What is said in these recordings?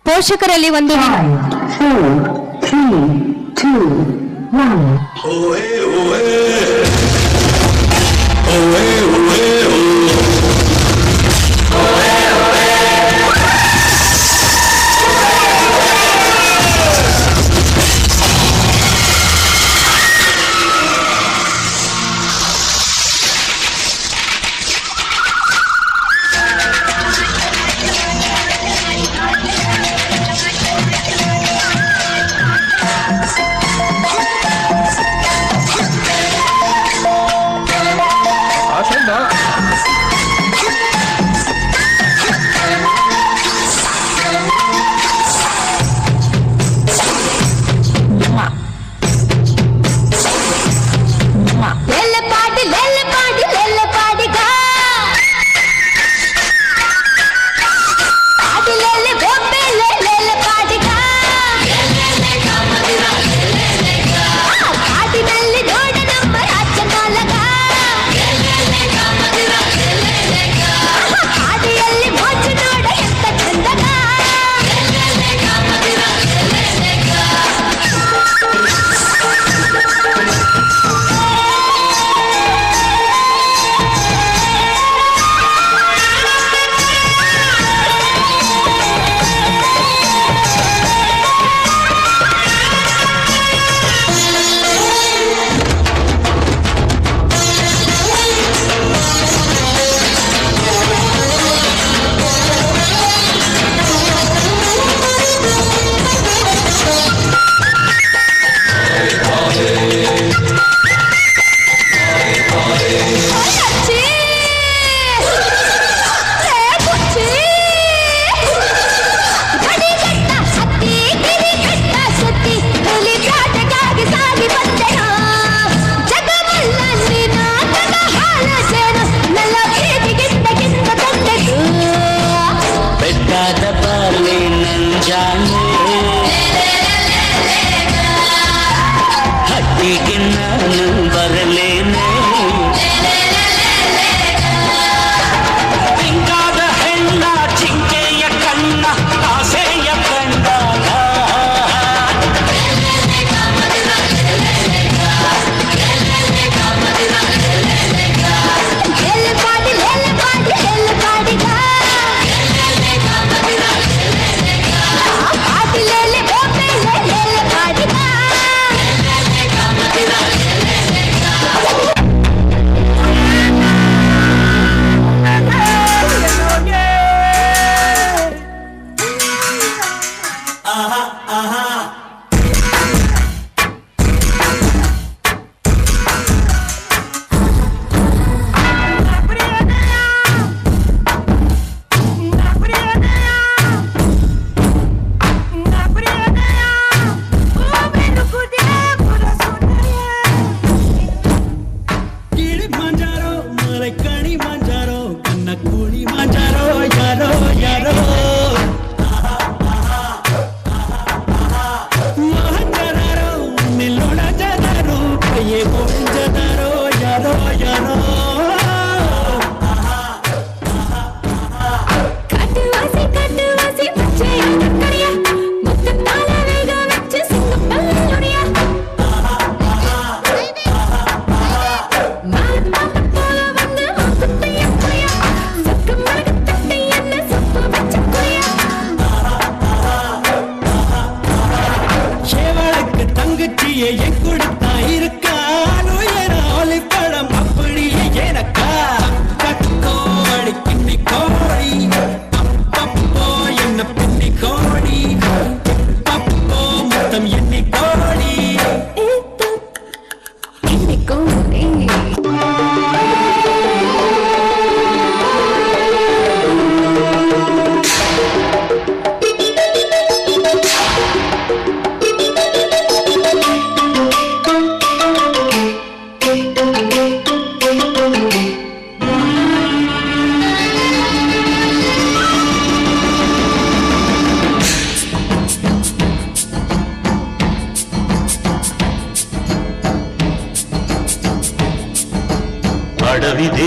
ಪೋಷಕರಲ್ಲಿ ಒಂದು 5, 4, 3, 2, 1.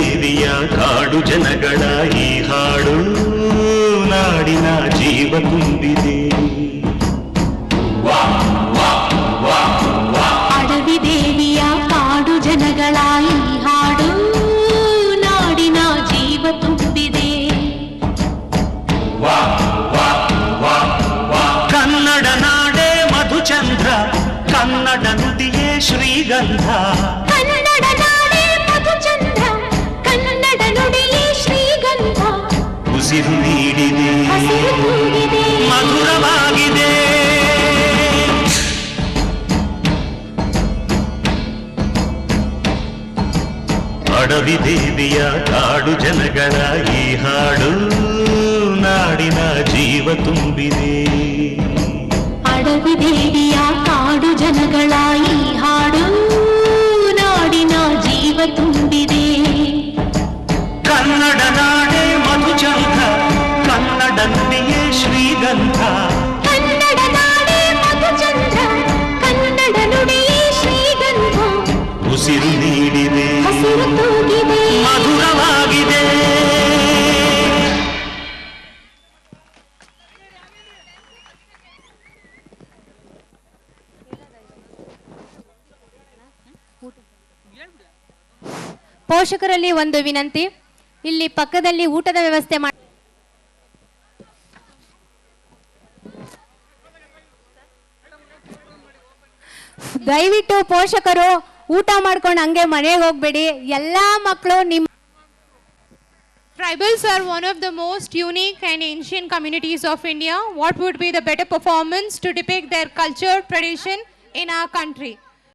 ದೇವಿಯ ಕಾಡು ಜನಗಳ ಈ ಹಾಡು ನಾಡಿನ ಜೀವ ತುಂಬಿದೆ. ಅಡವಿ ದೇವಿಯ ಕಾಡು ಜನಗಳ ಈ ಹಾಡು ನಾಡಿನ ಜೀವ ತುಂಬಿದೆ. ಕನ್ನಡ ನಾಡೇ ಮಧುಚಂದ್ರ, ಕನ್ನಡ ನುಡಿಯೇ ಶ್ರೀಗಂಧ. ಕನ್ನಡ ನಾಡೇ ಮಧುಚಂದ್ರ, ಕನ್ನಡ ನುಡಿಯೇ ಶ್ರೀಗಂಧ. ಉಸಿರು ನೀಡಿದೆ, ಹಸಿರು ತೂಗಿದೆ, ಮಧುರವಾಗಿದೆ. ಅಡವಿ ದೇವಿಯ ಕಾಡು ಜನಗಳ ಈ ಹಾಡು ನಾಡಿನ ಜೀವ ತುಂಬಿದೆ. ಅಡವಿ ದೇವಿಯ ಕಾಡು ಜನಗಳ ಈ ಹಾಡು ನಾಡಿನ ಜೀವ ತುಂಬಿದೆ. ಕನ್ನಡ ನಾಡೇ ಮಧುಚಂದ್ರ, ಕನ್ನಡ ನುಡಿಯೇ ಶ್ರೀಗಂಧ. ಕನ್ನಡ ನಾಡೇ ಮಧುಚಂದ್ರ, ಕನ್ನಡ ನುಡಿಯೇ ಶ್ರೀಗಂಧ. ಉಸಿರು ನೀಡಿದೆ, ಹಸಿರು ತೂಗಿದೆ, ಮಧುರವಾಗಿದೆ. ಪೋಷಕರಲ್ಲಿ ಒಂದು ವಿನಂತಿ, ಇಲ್ಲಿ ಪಕ್ಕದಲ್ಲಿ ಊಟದ ವ್ಯವಸ್ಥೆ ಮಾಡಿ. ದಯವಿಟ್ಟು ಪೋಷಕರು ಊಟ ಮಾಡ್ಕೊಂಡು ಹಂಗೆ ಮನೆಗೆ ಹೋಗ್ಬೇಡಿ. ಎಲ್ಲಾ ಮಕ್ಕಳು ನಿಮ್ಮ Tribals are one of the most unique and ancient communities of India. What would be the better performance to depict their culture, tradition in our country?